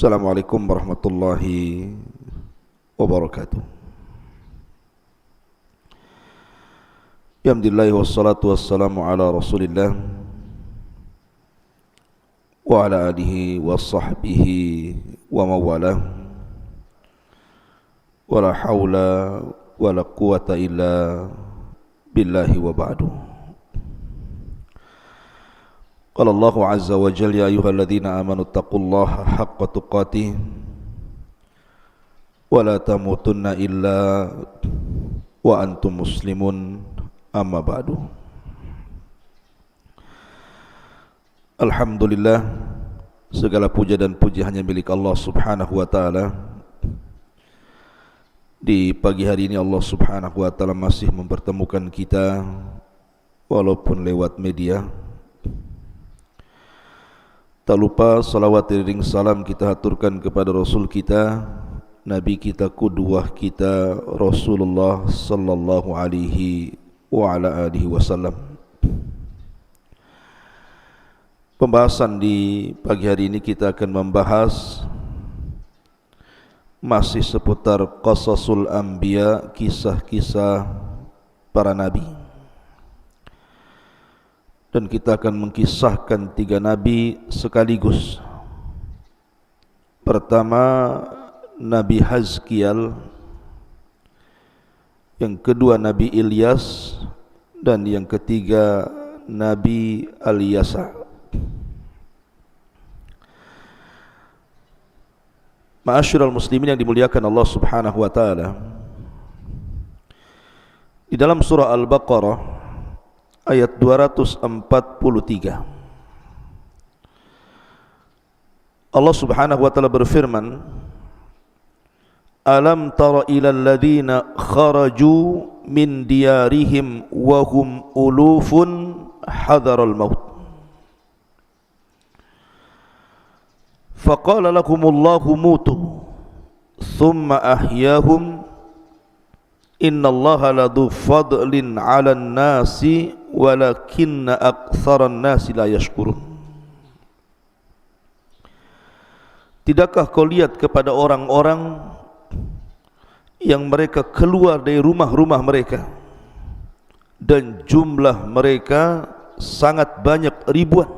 Assalamualaikum warahmatullahi wabarakatuh. Alhamdulillah wassalatu wassalamu ala Rasulillah wa ala alihi wa sahbihi wa mawalah. Wa la hawla wa la quwata illa billahi wa ba'du. Qala Allahu azza wa jalla, ya ayyuhalladzina amanu taqullaha haqqa tuqatih wa la tamutunna illa wa antum muslimun, amma ba'du. Alhamdulillah, segala puja dan puji hanya milik Allah subhanahu wa ta'ala. Di pagi hari ini Allah subhanahu wa ta'ala masih mempertemukan kita walaupun lewat media. Tak lupa salawat iring salam kita haturkan kepada Rasul kita, Nabi kita, qudwah kita, Rasulullah sallallahu alaihi wa ala alihi wasallam. Pembahasan di pagi hari ini kita akan membahas masih seputar qasasul anbiya, kisah-kisah para nabi. Dan kita akan mengkisahkan 3 nabi sekaligus. Pertama, Nabi Hazkiel, yang kedua Nabi Ilyas, dan yang ketiga Nabi Al-Yasa. Ma'asyiral muslimin yang dimuliakan Allah subhanahu wa ta'ala, di dalam surah Al-Baqarah ayat 243 Allah subhanahu wa ta'ala berfirman, Alam tara ilal ladhina kharaju min diyarihim wa hum ulufun hadaral maut faqala lahumullahu mutu thumma ahyahum innallaha ladhu fadlin 'alan nasi walakinna aktsaran nasi la yashkurun. Tidakkah kau lihat kepada orang-orang yang mereka keluar dari rumah-rumah mereka dan jumlah mereka sangat banyak, ribuan,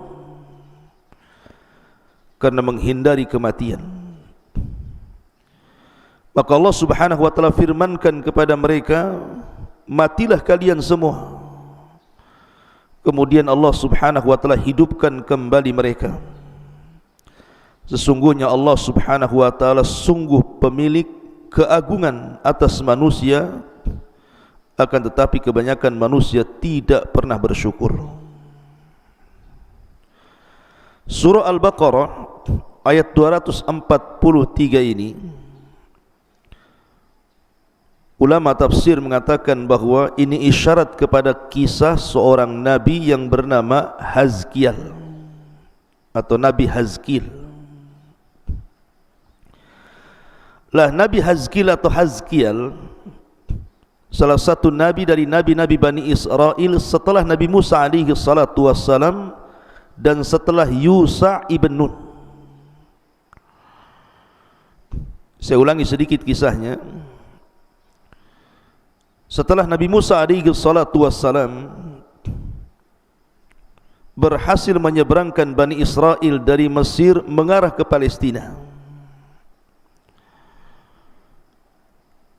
karena menghindari kematian. Maka Allah subhanahu wa ta'ala firmankan kepada mereka, matilah kalian semua. Kemudian Allah subhanahu wa ta'ala hidupkan kembali mereka. Sesungguhnya Allah subhanahu wa ta'ala sungguh pemilik keagungan atas manusia, akan tetapi kebanyakan manusia tidak pernah bersyukur. Surah Al-Baqarah ayat 243 ini, ulama tafsir mengatakan bahawa ini isyarat kepada kisah seorang nabi yang bernama Hazkiel atau Nabi Hazkiel. Lah, Nabi Hazkiel atau Hazkiel salah satu nabi dari nabi-nabi Bani Israel setelah Nabi Musa alaihi salatu wassalam dan setelah Yusa ibn Nun. Saya ulangi sedikit kisahnya. Setelah Nabi Musa alaihi salatu wassalam berhasil menyeberangkan Bani Israel dari Mesir mengarah ke Palestina,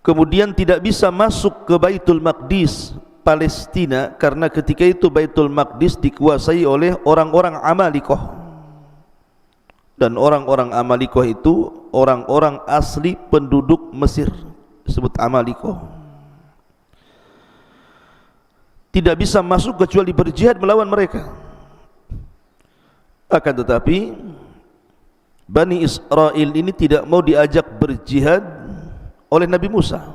kemudian tidak bisa masuk ke Baitul Maqdis Palestina karena ketika itu Baitul Maqdis dikuasai oleh orang-orang Amalikoh, dan orang-orang Amalikoh itu orang-orang asli penduduk Mesir, disebut Amalikoh. Tidak bisa masuk kecuali berjihad melawan mereka. Akan tetapi Bani Israel ini tidak mau diajak berjihad oleh Nabi Musa.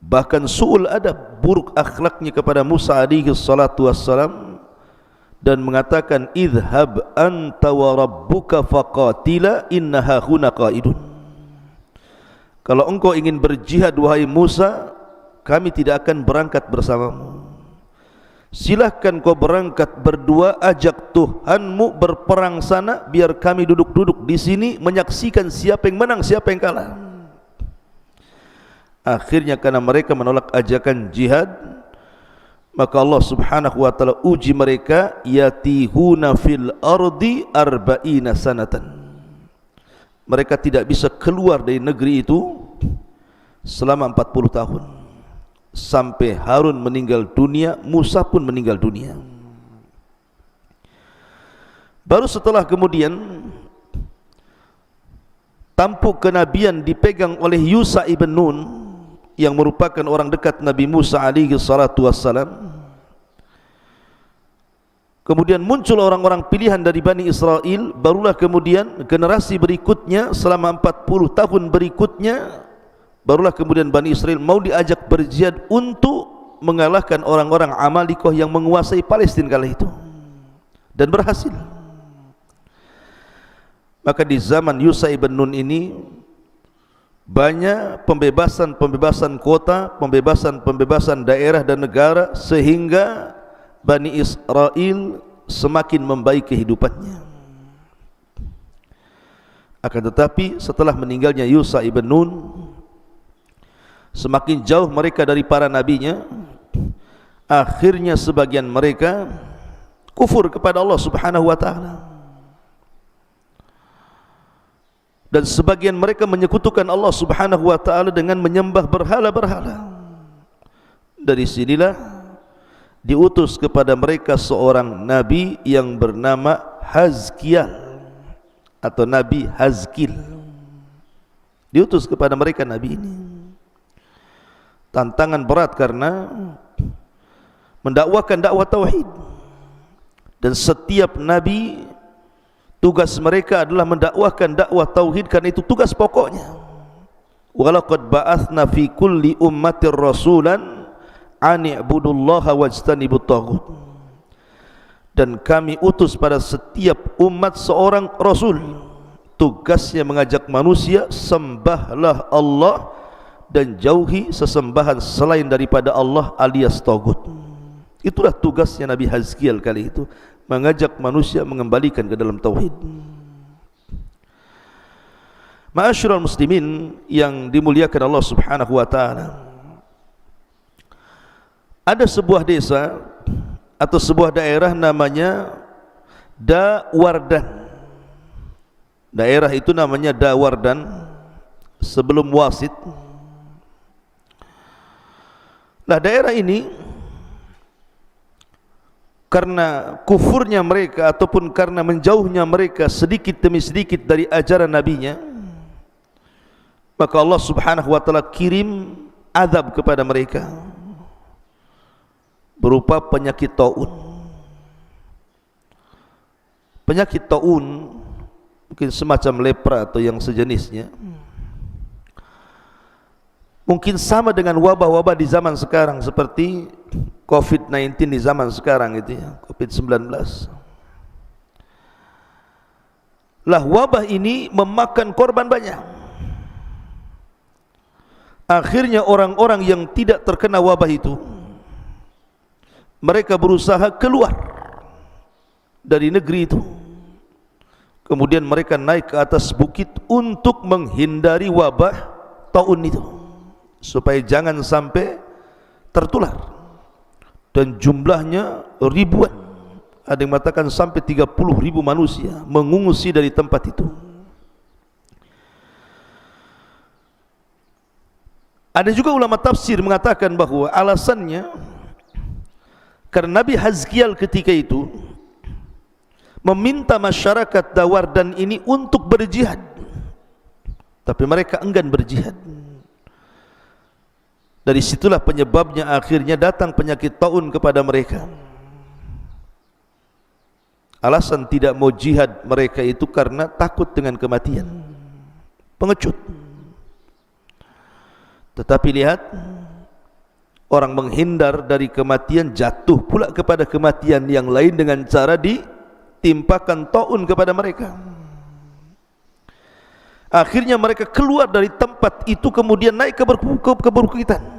Bahkan su'ul adab, buruk akhlaknya kepada Musa alaihi salatu wassalam, dan mengatakan, idhab anta wa rabbuka faqatila inna hahuna qaidun. Kalau engkau ingin berjihad wahai Musa, kami tidak akan berangkat bersamamu. silahkan kau berangkat berdua, ajak Tuhanmu berperang sana, biar kami duduk-duduk di sini menyaksikan siapa yang menang, siapa yang kalah. Akhirnya karena mereka menolak ajakan jihad, maka Allah subhanahu wa ta'ala uji mereka, yatihuna fil ardi arba'ina sanatan. Mereka tidak bisa keluar dari negeri itu selama 40 tahun. Sampai Harun meninggal dunia, Musa pun meninggal dunia. Baru setelah kemudian tampuk kenabian dipegang oleh Yusha ibn Nun, yang merupakan orang dekat Nabi Musa alaihi salatu wassalam. Kemudian muncul orang-orang pilihan dari Bani Israel. Barulah kemudian generasi berikutnya, selama 40 tahun berikutnya, barulah kemudian Bani Israel mau diajak berjihad untuk mengalahkan orang-orang Amalikoh yang menguasai Palestina kala itu, dan berhasil. Maka di zaman Yusha ibn Nun ini banyak pembebasan kota, pembebasan daerah dan negara, sehingga Bani Israel semakin membaik kehidupannya. Akan tetapi setelah meninggalnya Yusha ibn Nun, semakin jauh mereka dari para nabinya. Akhirnya sebagian mereka kufur kepada Allah subhanahu wa ta'ala, dan sebagian mereka menyekutukan Allah subhanahu wa ta'ala dengan menyembah berhala-berhala. Dari sinilah diutus kepada mereka seorang nabi yang bernama Hazkiel atau Nabi Hazkil. Diutus kepada mereka nabi ini. Tantangan berat karena mendakwakan dakwah tauhid, dan setiap nabi tugas mereka adalah mendakwahkan dakwah tauhid, karena itu tugas pokoknya. Walaqad ba'atsna fi kulli ummatir rasulan an i'budullaha wajtanibut taghut. Dan kami utus pada setiap umat seorang rasul, tugasnya mengajak manusia sembahlah Allah dan jauhi sesembahan selain daripada Allah alias tagut. Itulah tugasnya Nabi Hazkiel kali itu, mengajak manusia mengembalikan ke dalam tauhid. Ma'asyiral muslimin yang dimuliakan Allah subhanahu wa ta'ala, ada sebuah desa atau sebuah daerah namanya Dawardan. Daerah itu namanya Dawardan sebelum Wasit. Nah, daerah ini karena kufurnya mereka ataupun karena menjauhnya mereka sedikit demi sedikit dari ajaran nabinya, maka Allah subhanahu wa ta'ala kirim azab kepada mereka berupa penyakit taun. Penyakit taun mungkin semacam lepra atau yang sejenisnya, mungkin sama dengan wabah-wabah di zaman sekarang seperti COVID-19 di zaman sekarang itu ya, COVID-19. Lah wabah ini memakan korban banyak. Akhirnya orang-orang yang tidak terkena wabah itu, mereka berusaha keluar dari negeri itu. Kemudian mereka naik ke atas bukit untuk menghindari wabah taun itu, supaya jangan sampai tertular. Dan jumlahnya ribuan, ada yang mengatakan sampai 30.000 manusia mengungsi dari tempat itu. Ada juga ulama tafsir mengatakan bahwa alasannya karena Nabi Hazkiel ketika itu meminta masyarakat Dawardan ini untuk berjihad, tapi mereka enggan berjihad. Dari situlah penyebabnya akhirnya datang penyakit taun kepada mereka. Alasan tidak mau jihad mereka itu karena takut dengan kematian, pengecut. Tetapi lihat, orang menghindar dari kematian jatuh pula kepada kematian yang lain dengan cara ditimpakan taun kepada mereka. Akhirnya mereka keluar dari tempat itu, kemudian naik ke perbukitan.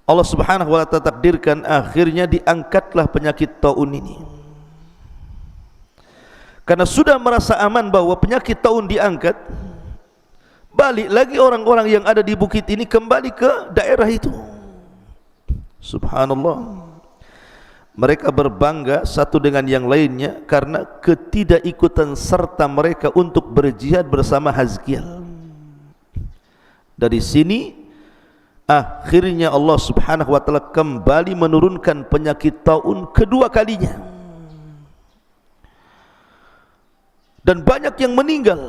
Allah Subhanahu wa ta'ala takdirkan akhirnya diangkatlah penyakit taun ini. Karena sudah merasa aman bahwa penyakit taun diangkat, balik lagi orang-orang yang ada di bukit ini kembali ke daerah itu. Subhanallah. Mereka berbangga satu dengan yang lainnya karena ketidakikutan serta mereka untuk berjihad bersama Hazkiel. Dari sini akhirnya Allah Subhanahu wa ta'ala kembali menurunkan penyakit taun kedua kalinya. Dan banyak yang meninggal.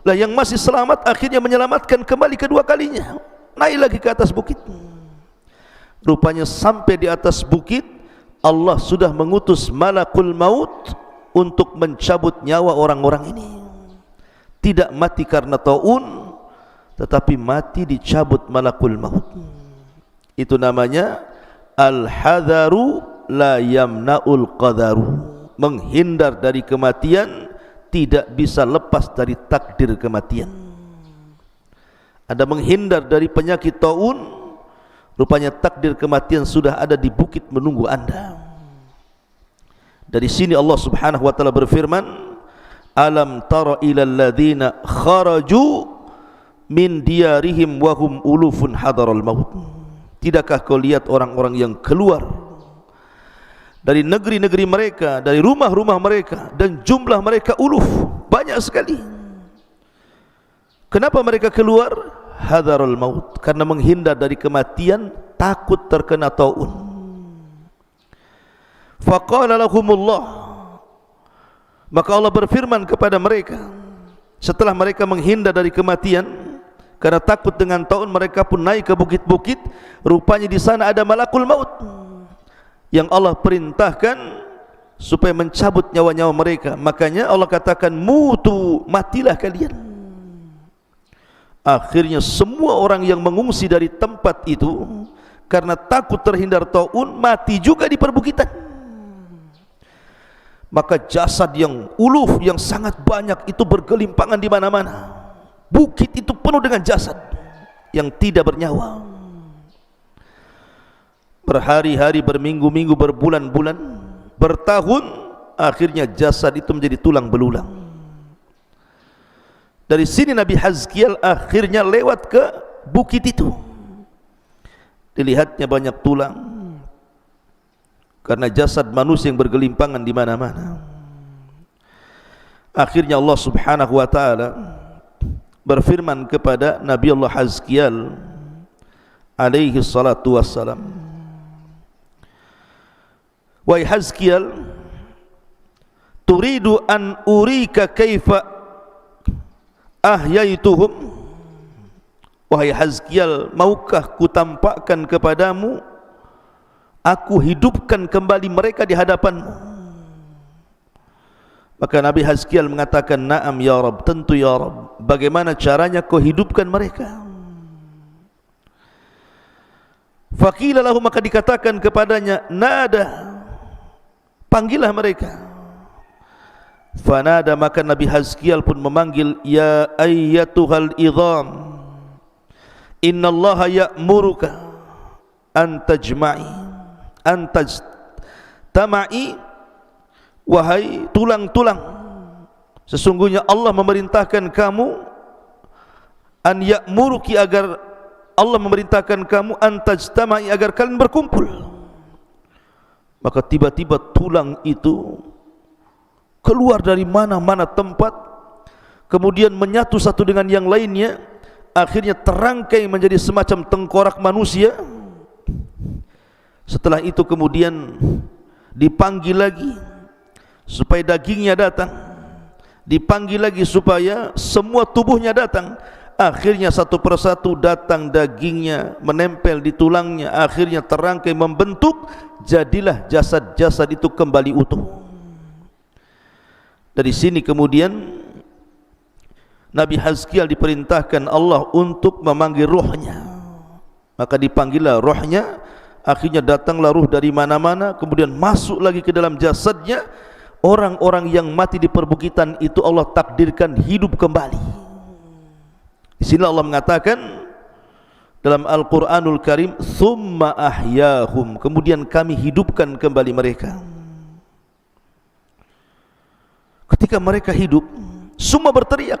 Lah yang masih selamat akhirnya menyelamatkan kembali kedua kalinya. Naik lagi ke atas bukit. Rupanya sampai di atas bukit Allah sudah mengutus malakul maut untuk mencabut nyawa orang-orang ini. Tidak mati karena taun, tetapi mati dicabut malakul maut. Itu namanya al-hadharu la yamna'ul qadaru. Menghindar dari kematian tidak bisa lepas dari takdir kematian. Ada menghindar dari penyakit taun, rupanya takdir kematian sudah ada di bukit menunggu anda. Dari sini Allah Subhanahu wa ta'ala berfirman, alam tara ilal ladzina kharaju min diyarihim wa hum ulufun hadaral maut. Tidakkah kau lihat orang-orang yang keluar dari negeri-negeri mereka, dari rumah-rumah mereka, dan jumlah mereka uluf, banyak sekali. Kenapa mereka keluar? Hadarul maut, karena menghindar dari kematian, takut terkena taun. Faqala lahumullah, maka Allah berfirman kepada mereka setelah mereka menghindar dari kematian karena takut dengan taun, mereka pun naik ke bukit-bukit. Rupanya di sana ada malakul maut yang Allah perintahkan supaya mencabut nyawa-nyawa mereka. Makanya Allah katakan mutu, matilah kalian. Akhirnya semua orang yang mengungsi dari tempat itu karena takut terhindar taun, mati juga di perbukitan. Maka jasad yang uluf, yang sangat banyak itu bergelimpangan di mana-mana. Bukit itu penuh dengan jasad yang tidak bernyawa. Berhari-hari, berminggu-minggu, berbulan-bulan, bertahun, akhirnya jasad itu menjadi tulang belulang. Dari sini Nabi Hazkiel akhirnya lewat ke bukit itu. Dilihatnya banyak tulang, karena jasad manusia yang bergelimpangan di mana-mana. Akhirnya Allah Subhanahu wa ta'ala berfirman kepada Nabi Allah Hazkiel alaihi salatu wassalam, wahai Hazkiel, turidu an urika kaifa ahyaituhum. Wahai Hazkiel, maukah ku tampakkan kepadamu aku hidupkan kembali mereka di hadapanmu? Maka Nabi Hazkiel mengatakan, na'am ya Rabb, tentu ya Rabb. Bagaimana caranya kau hidupkan mereka? Faqila lahu, maka dikatakan kepadanya, nada, panggillah mereka. Fanada, maka Nabi Hazkiel pun memanggil, ya ayyatuhal idham, innallaha ya'muruka an tajma'i, an tajtama'i, wahai tulang-tulang, sesungguhnya Allah memerintahkan kamu, an ya'muruki, agar Allah memerintahkan kamu, an tajtama'i, agar kalian berkumpul. Maka tiba-tiba tulang itu keluar dari mana-mana tempat, kemudian menyatu satu dengan yang lainnya, akhirnya terangkai menjadi semacam tengkorak manusia. Setelah itu kemudian dipanggil lagi supaya dagingnya datang, dipanggil lagi supaya semua tubuhnya datang. Akhirnya satu persatu datang dagingnya, menempel di tulangnya, akhirnya terangkai membentuk, jadilah jasad-jasad itu kembali utuh. Dari sini kemudian Nabi Hazkiel diperintahkan Allah untuk memanggil ruhnya. Maka dipanggillah ruhnya, akhirnya datanglah ruh dari mana-mana, kemudian masuk lagi ke dalam jasadnya. Orang-orang yang mati di perbukitan itu Allah takdirkan hidup kembali. Di sini Allah mengatakan dalam Al-Quranul Karim, thumma ahyahum, kemudian kami hidupkan kembali mereka. Ketika mereka hidup, semua berteriak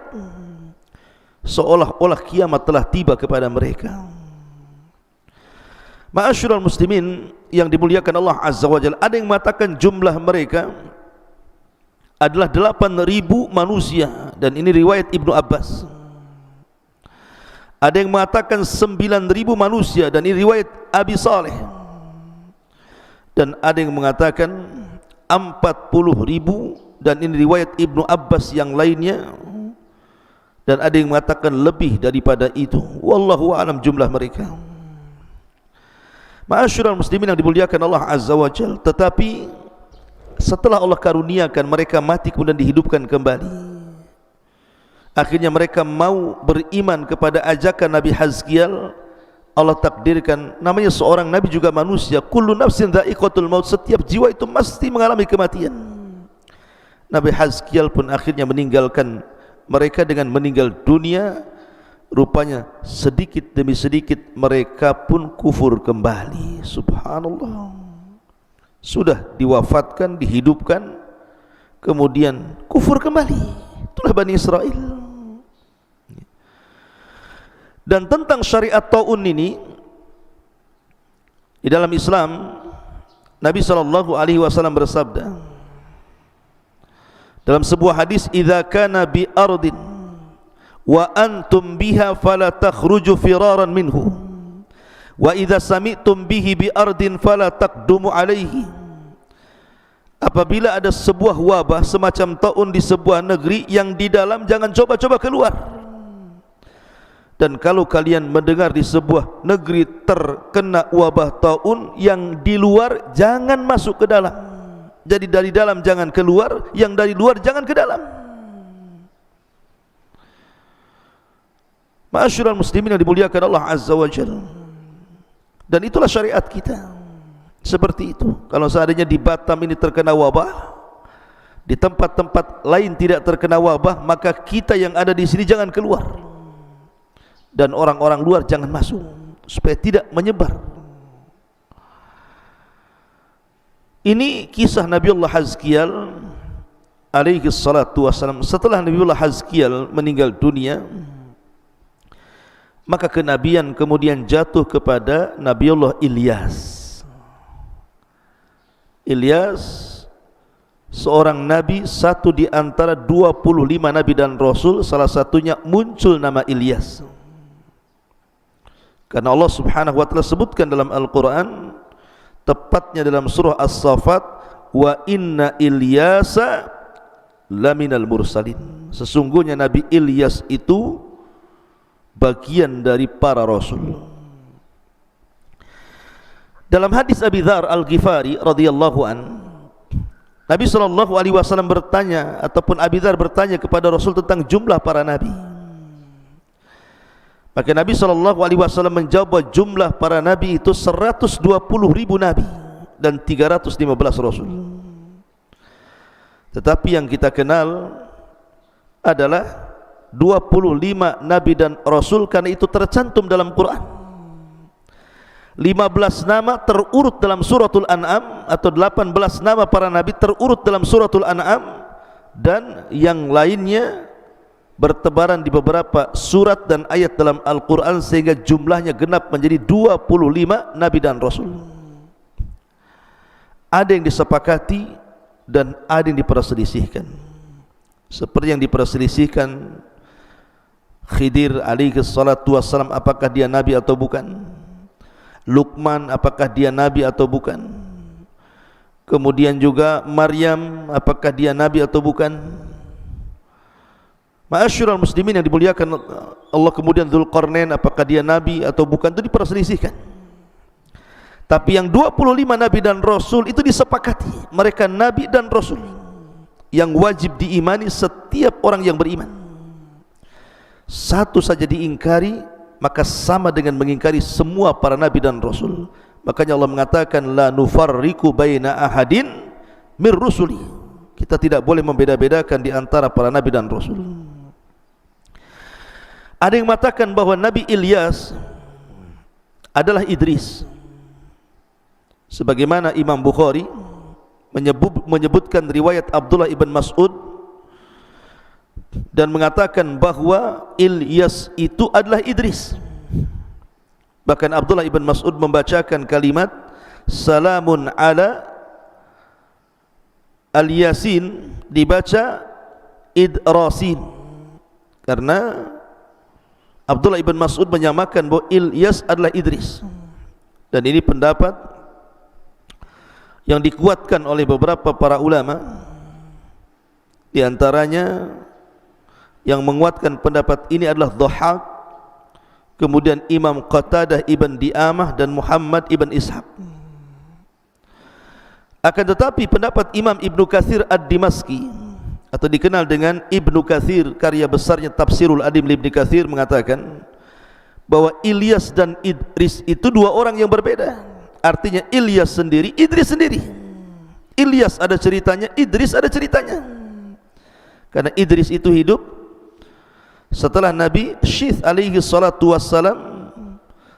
seolah-olah kiamat telah tiba kepada mereka. Ma'asyiral muslimin yang dimuliakan Allah Azza wa Jalla, ada yang mengatakan jumlah mereka adalah 8.000 manusia, dan ini riwayat Ibnu Abbas. Ada yang mengatakan 9.000 manusia, dan ini riwayat Abi Saleh. Dan ada yang mengatakan 40.000, dan ini riwayat Ibnu Abbas yang lainnya. Dan ada yang mengatakan lebih daripada itu. Wallahu a'lam jumlah mereka. Ma'asyiral muslimin yang dimuliakan Allah Azza wa Jalla, tetapi setelah Allah karuniakan mereka mati kemudian dihidupkan kembali, akhirnya mereka mau beriman kepada ajakan Nabi Hazkiel. Allah takdirkan, namanya seorang Nabi juga manusia, kullu nafsin dha'iqatul maut, setiap jiwa itu mesti mengalami kematian. Nabi Hazkiel pun akhirnya meninggalkan mereka dengan meninggal dunia. Rupanya sedikit demi sedikit mereka pun kufur kembali. Subhanallah, sudah diwafatkan, dihidupkan, kemudian kufur kembali. Itulah Bani Israel. Dan tentang syariat ta'un ini, di dalam Islam, Nabi SAW bersabda dalam sebuah hadis, idza kana bi ardin wa antum biha fala takhruju firaran minhu, wa idza sami'tum bihi bi ardin fala taqdumu alaihi. Apabila ada sebuah wabah semacam ta'un di sebuah negeri, yang di dalam jangan coba-coba keluar. Dan kalau kalian mendengar di sebuah negeri terkena wabah ta'un, yang di luar jangan masuk ke dalam. Jadi dari dalam jangan keluar, yang dari luar jangan ke dalam. Ma'asyiral muslimin yang dimuliakan Allah Azza wa Jalla. Dan itulah syariat kita. Seperti itu. Kalau seandainya di Batam ini terkena wabah, di tempat-tempat lain tidak terkena wabah, maka kita yang ada di sini jangan keluar, dan orang-orang luar jangan masuk, supaya tidak menyebar. Ini kisah Nabiullah Hazkiel alaihi salatu wassalam. Setelah Nabiullah Hazkiel meninggal dunia, maka kenabian kemudian jatuh kepada Nabiullah Ilyas. Ilyas seorang nabi, satu di antara 25 nabi dan rasul. Salah satunya muncul nama Ilyas, karena Allah Subhanahu wa taala sebutkan dalam Al-Qur'an, tepatnya dalam surah As-Saffat, wa inna Ilyasa laminal mursalin. Sesungguhnya Nabi Ilyas itu bagian dari para rasul. Dalam hadis Abi Dzar Al-Ghifari radhiyallahu an, Nabi SAW bertanya, ataupun Abi Dzar bertanya kepada Rasul tentang jumlah para nabi. Maka Nabi SAW menjawab bahwa jumlah para nabi itu 120.000 nabi dan 315 rasul. Tetapi yang kita kenal adalah 25 nabi dan rasul, karena itu tercantum dalam Quran. 15 nama terurut dalam suratul An'am, atau 18 nama para nabi terurut dalam suratul An'am, dan yang lainnya bertebaran di beberapa surat dan ayat dalam Al-Quran, sehingga jumlahnya genap menjadi 25 nabi dan rasul. Ada yang disepakati dan ada yang diperselisihkan. Seperti yang diperselisihkan Khidir alaihi salatu wassalam, apakah dia nabi atau bukan. Luqman, apakah dia nabi atau bukan. Kemudian juga Maryam, apakah dia nabi atau bukan. Ma'asyiral muslimin yang dimuliakan Allah, kemudian Dzulqarnain, apakah dia nabi atau bukan, itu diperselisihkan. Tapi yang 25 nabi dan rasul itu disepakati, mereka nabi dan rasul yang wajib diimani setiap orang yang beriman. Satu saja diingkari, maka sama dengan mengingkari semua para nabi dan rasul. Makanya Allah mengatakan, la nufarriqu baina ahadin mir rusuli. Kita tidak boleh membeda-bedakan di antara para nabi dan rasul. Ada yang mengatakan bahwa Nabi Ilyas adalah Idris. Sebagaimana Imam Bukhari menyebutkan riwayat Abdullah ibn Mas'ud dan mengatakan bahwa Ilyas itu adalah Idris. Bahkan Abdullah ibn Mas'ud membacakan kalimat salamun ala al-Yasin, dibaca Idrasin, karena Abdullah ibn Mas'ud menyamakan bahwa Ilyas adalah Idris. Dan ini pendapat yang dikuatkan oleh beberapa para ulama. Di antaranya yang menguatkan pendapat ini adalah Dhahhak, kemudian Imam Qatadah ibn Di'amah dan Muhammad ibn Ishaq. Akan tetapi pendapat Imam Ibnu Katsir Ad-Dimashqi, atau dikenal dengan Ibnu Katsir, karya besarnya Tafsirul Adim Ibnu Katsir, mengatakan bahwa Ilyas dan Idris itu dua orang yang berbeda. Artinya Ilyas sendiri, Idris sendiri. Ilyas ada ceritanya, Idris ada ceritanya. Karena Idris itu hidup setelah Nabi Syith alaihi salatu wassalam,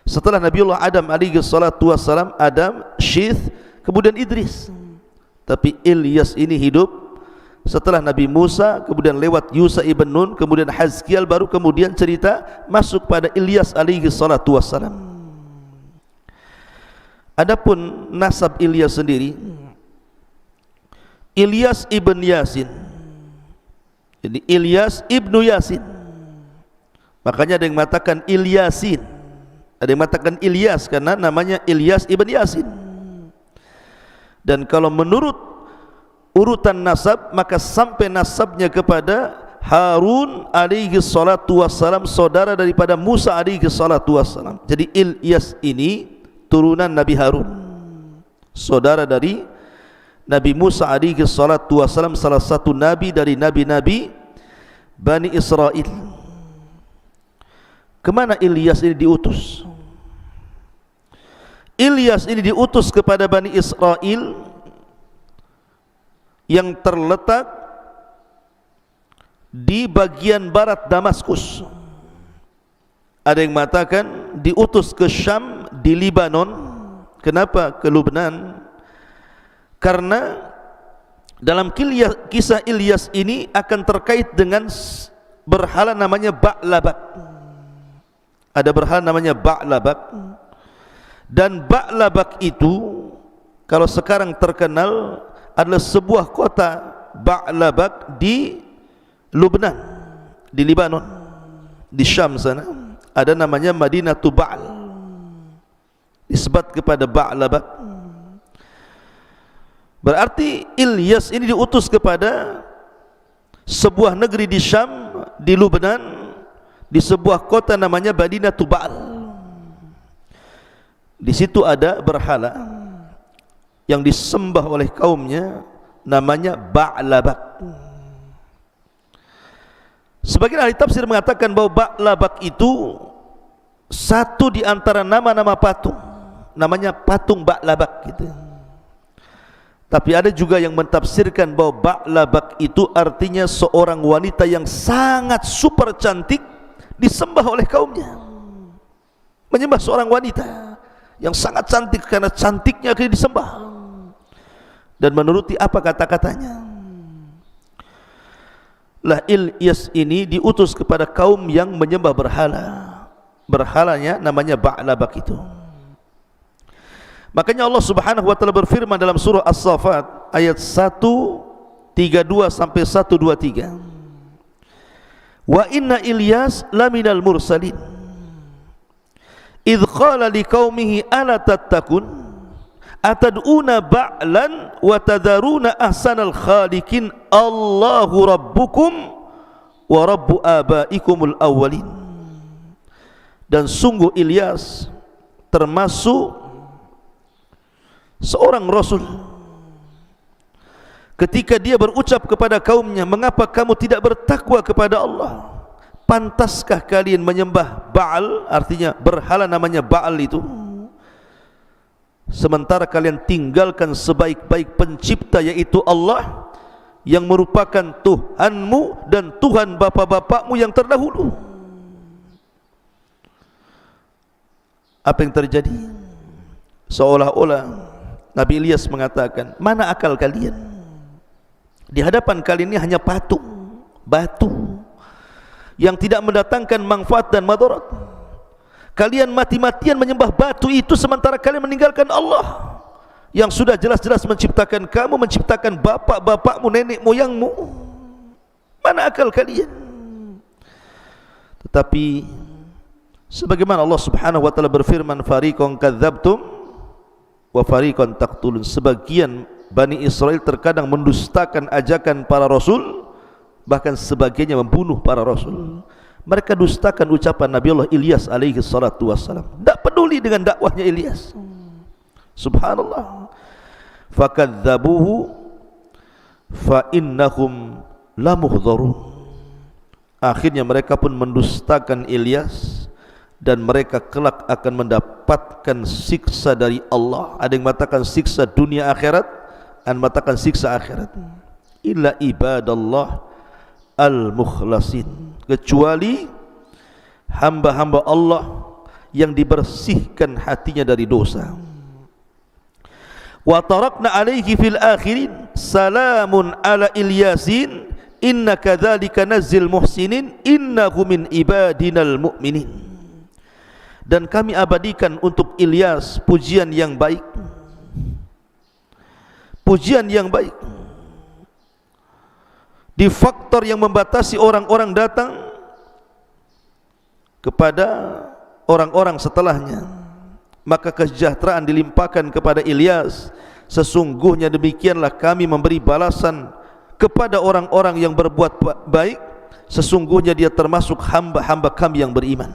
setelah Nabiullah Adam alaihi salatu wassalam, Adam, Syith, kemudian Idris. Tapi Ilyas ini hidup setelah Nabi Musa, kemudian lewat Yusa ibn Nun, kemudian Hazkiel, baru kemudian cerita masuk pada Ilyas alaihi salatu wassalam. Adapun nasab Ilyas sendiri, Ilyas ibn Yasin. Jadi Ilyas ibnu Yasin. Makanya ada yang mengatakan Ilyasin, ada yang mengatakan Ilyas karena namanya Ilyas ibn Yasin. Dan kalau menurut urutan nasab, maka sampai nasabnya kepada Harun alaihi salatu wassalam, saudara daripada Musa alaihi salatu wassalam. Jadi Ilyas ini turunan Nabi Harun, saudara dari Nabi Musa alaihi salatu wassalam, salah satu nabi dari nabi-nabi Bani Israel. Kemana Ilyas ini diutus? Ilyas ini diutus kepada Bani Israel yang terletak di bagian barat Damaskus. Ada yang mengatakan diutus ke Syam di Libanon. Kenapa ke Lubnan? Karena dalam kisah Ilyas ini akan terkait dengan berhala namanya Ba'labak. Ada berhala namanya Ba'labak. Dan Ba'labak itu kalau sekarang terkenal adalah sebuah kota Ba'labak di Lubnan, di Libanon, di Syam sana. Ada namanya Madinatu Ba'al, disebut kepada Ba'labak. Berarti Ilyas ini diutus kepada sebuah negeri di Syam, di Lubnan, di sebuah kota namanya Madinatu Ba'al. Di situ ada berhala yang disembah oleh kaumnya, namanya Ba'labak. Sebagian ahli tafsir mengatakan bahwa Ba'labak itu satu di antara nama-nama patung, namanya patung Ba'labak gitu. Tapi ada juga yang mentafsirkan bahwa Ba'labak itu artinya seorang wanita yang sangat super cantik disembah oleh kaumnya. Menyembah seorang wanita yang sangat cantik karena cantiknya akhirnya disembah dan menuruti apa kata-katanya. Lah Ilyas ini diutus kepada kaum yang menyembah berhala. Berhalanya namanya Ba'labak itu. Makanya Allah Subhanahu wa taala berfirman dalam surah As-Saffat ayat 132 sampai 123. Wa inna Ilyas laminal mursalin idh qala liqaumihi ala tattakun atad'una ba'lan wa tadharuna ahsanal khaliqin Allahu rabbukum wa rabbu abaikumul awwalin. Dan sungguh Ilyas termasuk seorang rasul ketika dia berucap kepada kaumnya, mengapa kamu tidak bertakwa kepada Allah? Pantaskah kalian menyembah Ba'al, artinya berhala namanya Ba'al itu, sementara kalian tinggalkan sebaik-baik pencipta yaitu Allah yang merupakan Tuhanmu dan Tuhan bapa-bapakmu yang terdahulu. apa yang terjadi? Seolah-olah Nabi Ilyas mengatakan, mana akal kalian? Di hadapan kalian ini hanya patung, batu yang tidak mendatangkan manfaat dan madarat. Kalian mati-matian menyembah batu itu sementara kalian meninggalkan Allah yang sudah jelas-jelas menciptakan kamu, menciptakan bapak-bapakmu, nenek moyangmu. Mana akal kalian? Tetapi sebagaimana Allah Subhanahu wa taala berfirman, fariqan kadzabtum wa fariqan taqtulun. Sebagian Bani Israel terkadang mendustakan ajakan para rasul, bahkan sebagiannya membunuh para rasul. Mereka dustakan ucapan Nabi Allah Ilyas alaihi salatu wassalam. Tak peduli dengan dakwahnya Ilyas. Subhanallah. Fakadzabuhu fa innahum lamuhdharun. Akhirnya mereka pun mendustakan Ilyas dan mereka kelak akan mendapatkan siksa dari Allah. Ada yang mengatakan siksa dunia akhirat, ada yang mengatakan siksa akhirat. Illa ibadallah al-mukhlasin, kecuali hamba-hamba Allah yang dibersihkan hatinya dari dosa. Wa tarakna alaihi fil akhirin salamun ala Ilyasin inna kadzalika nazzil muhsinin innahu min ibadinal mu'minin. Dan kami abadikan untuk Ilyas pujian yang baik, pujian yang baik. Di faktor yang membatasi orang-orang datang kepada orang-orang setelahnya, maka kesejahteraan dilimpahkan kepada Ilyas. Sesungguhnya demikianlah kami memberi balasan kepada orang-orang yang berbuat baik, sesungguhnya dia termasuk hamba-hamba kami yang beriman.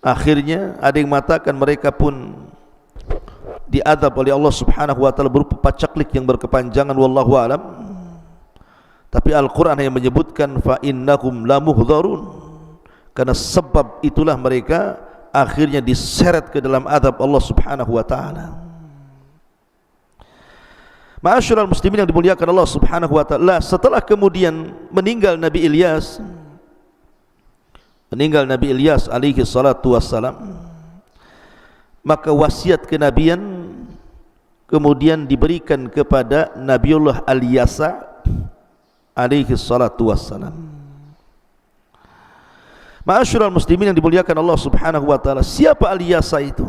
Akhirnya ada yang mengatakan mereka pun diadab oleh Allah Subhanahu wa taala berupa pacaklik yang berkepanjangan, wallahu alam. Tapi Al-Quran yang menyebutkan fa innahum lamuhdharun, karena sebab itulah mereka akhirnya diseret ke dalam azab Allah Subhanahu wa taala. Ma'asyiral muslimin yang dimuliakan Allah Subhanahu wa taala, setelah kemudian meninggal Nabi Ilyas alaihi salatu wassalam, maka wasiat kenabian kemudian diberikan kepada Nabiullah Al-Yasa alaihi salatu wassalam. Ma'asyiral muslimin yang dimuliakan Allah Subhanahu wa taala, siapa Al-Yasa itu?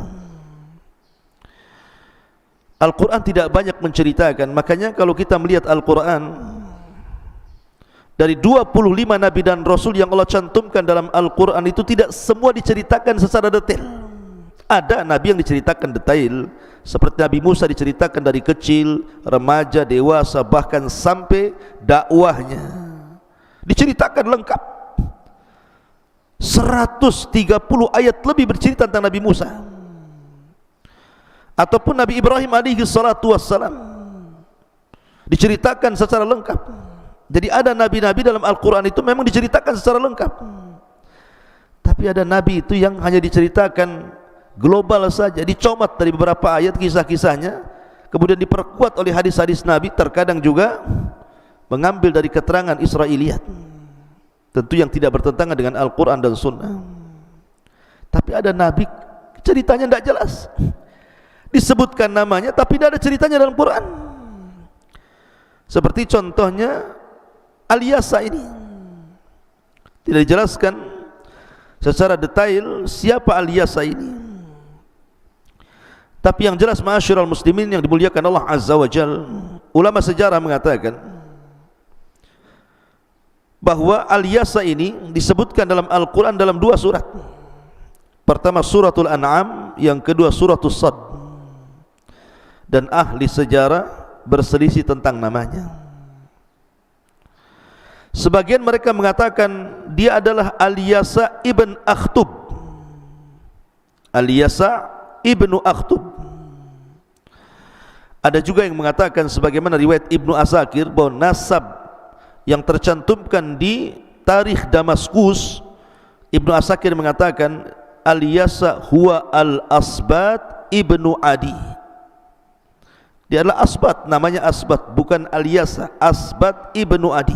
Al-Quran tidak banyak menceritakan. Makanya kalau kita melihat Al-Quran, dari 25 Nabi dan Rasul yang Allah cantumkan dalam Al-Quran itu tidak semua diceritakan secara detail. Ada Nabi yang diceritakan detail, seperti Nabi Musa diceritakan dari kecil, remaja, dewasa, bahkan sampai dakwahnya diceritakan lengkap. 130 ayat lebih bercerita tentang Nabi Musa. Ataupun Nabi Ibrahim alaihi salatu wassalam diceritakan secara lengkap. Jadi ada nabi-nabi dalam Al-Quran itu memang diceritakan secara lengkap. Tapi ada nabi itu yang hanya diceritakan global saja, dicomot dari beberapa ayat kisah-kisahnya, kemudian diperkuat oleh hadis-hadis Nabi, terkadang juga mengambil dari keterangan Israiliyat, tentu yang tidak bertentangan dengan Al-Quran dan Sunnah. Tapi ada Nabi ceritanya tidak jelas, disebutkan namanya tapi tidak ada ceritanya dalam Quran. Seperti contohnya Al-Yasa ini, tidak dijelaskan secara detail siapa Al-Yasa ini. Tapi yang jelas ma'asyiral muslimin yang dimuliakan Allah Azza wa Jal, ulama sejarah mengatakan bahwa Al-Yasa ini disebutkan dalam Al-Quran dalam 2 surat. Pertama suratul An'am, yang kedua suratul Sad. Dan ahli sejarah berselisih tentang namanya. Sebagian mereka mengatakan dia adalah Al-Yasa ibn Akhtub. Al-Yasa ibnu Akhtub. Ada juga yang mengatakan sebagaimana riwayat Ibnu Asakir bahwa nasab yang tercantumkan di Tarikh Damaskus, Ibnu Asakir mengatakan Al-Yasa huwa Al-Asbat ibnu Adi. Dia adalah Asbat, namanya Asbat, bukan Al-Yasa. Asbat ibnu Adi,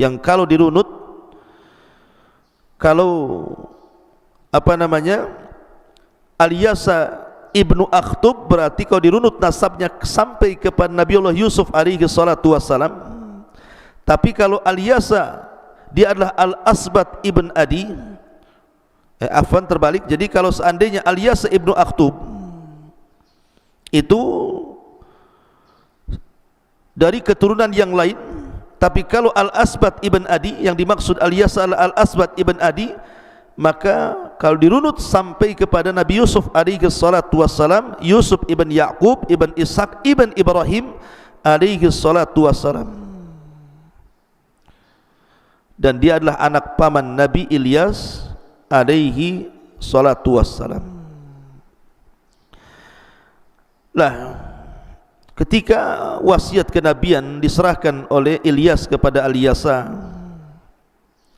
yang kalau dirunut, kalau apa namanya, Al-Yasa ibnu Akhtub, berarti kalau dirunut nasabnya sampai kepada Nabiullah Yusuf alaihi salatu wassalam. Tapi kalau Al-Yasa dia adalah Al-Asbat ibn Adi, afwan terbalik. Jadi kalau seandainya Al-Yasa ibnu Akhtub itu dari keturunan yang lain, tapi kalau Al-Asbat ibn Adi, yang dimaksud Al-Yasa Al-Asbat ibn Adi, maka kalau dirunut sampai kepada Nabi Yusuf alaihi salatu wassalam, Yusuf ibn Yaqub ibn Ishaq ibn Ibrahim alaihi salatu wassalam, dan dia adalah anak paman Nabi Ilyas alaihi salatu wassalam. Lah, ketika wasiat kenabian diserahkan oleh Ilyas kepada Al-Yasa,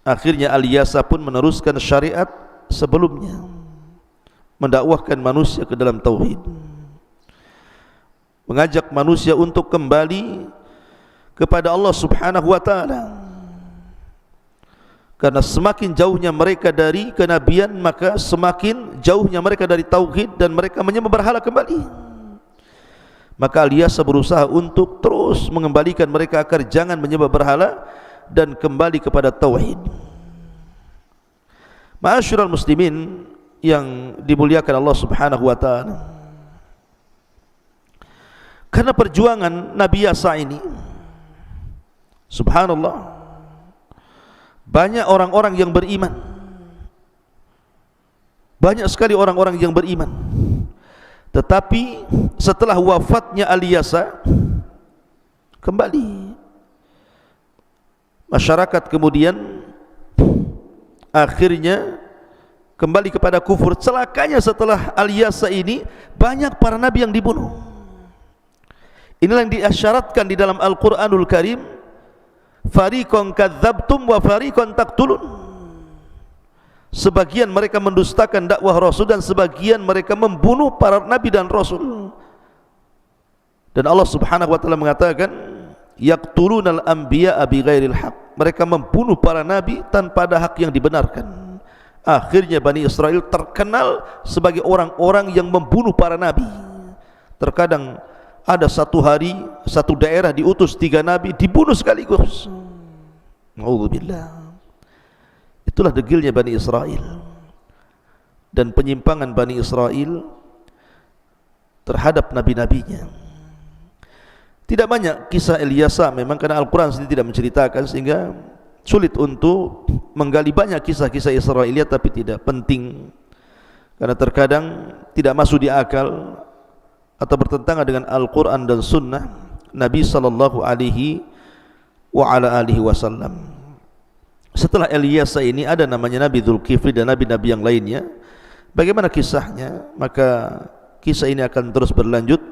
akhirnya Al-Yasa pun meneruskan syariat sebelumnya, mendakwahkan manusia ke dalam tauhid, mengajak manusia untuk kembali kepada Allah Subhanahu wa taala. Karena semakin jauhnya mereka dari kenabian, maka semakin jauhnya mereka dari tauhid, dan mereka menyembah berhala kembali. Maka Al-Yasa berusaha untuk terus mengembalikan mereka agar jangan menyembah berhala dan kembali kepada tauhid. Ma'asyiral muslimin yang dimuliakan Allah Subhanahu wa taala, karena perjuangan Nabi Yasa ini, subhanallah, banyak orang-orang yang beriman, banyak sekali orang-orang yang beriman. Tetapi setelah wafatnya Al-Yasa, kembali masyarakat kemudian akhirnya kembali kepada kufur. Celakanya setelah Al-Yasa ini, banyak para nabi yang dibunuh. Inilah yang diisyaratkan di dalam Al-Quranul Karim, fariqan kadzabtum wa fariqan taqtulun. Sebagian mereka mendustakan dakwah Rasul, dan sebagian mereka membunuh para nabi dan Rasul. Dan Allah Subhanahu wa taala mengatakan, yaqtulunal anbiya'a bighairil haq, mereka membunuh para nabi tanpa ada hak yang dibenarkan. Akhirnya Bani Israel terkenal sebagai orang-orang yang membunuh para nabi. Terkadang ada satu hari, satu daerah diutus 3 nabi, dibunuh sekaligus. Na'udzubillah. Itulah degilnya Bani Israel dan penyimpangan Bani Israel terhadap nabi-nabinya. Tidak banyak kisah Al-Yasa memang, karena Al-Quran sendiri tidak menceritakan, sehingga sulit untuk menggali banyak kisah-kisah Israiliyat, tapi tidak penting, karena terkadang tidak masuk di akal atau bertentangan dengan Al-Quran dan Sunnah Nabi sallallahu alaihi wa ala alihi wasallam. Setelah Al-Yasa ini ada namanya Nabi Dzulkifli dan nabi-nabi yang lainnya. Bagaimana kisahnya? Maka kisah ini akan terus berlanjut.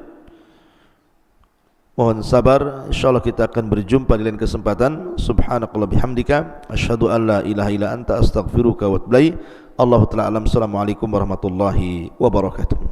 Mohon sabar, insyaallah kita akan berjumpa di lain kesempatan. Subhanakallah bihamdika, asyhadu an la ilaha illa anta, astaghfiruka wa atubu ilaik. Allahu ta'ala alam. Assalamualaikum warahmatullahi wabarakatuh.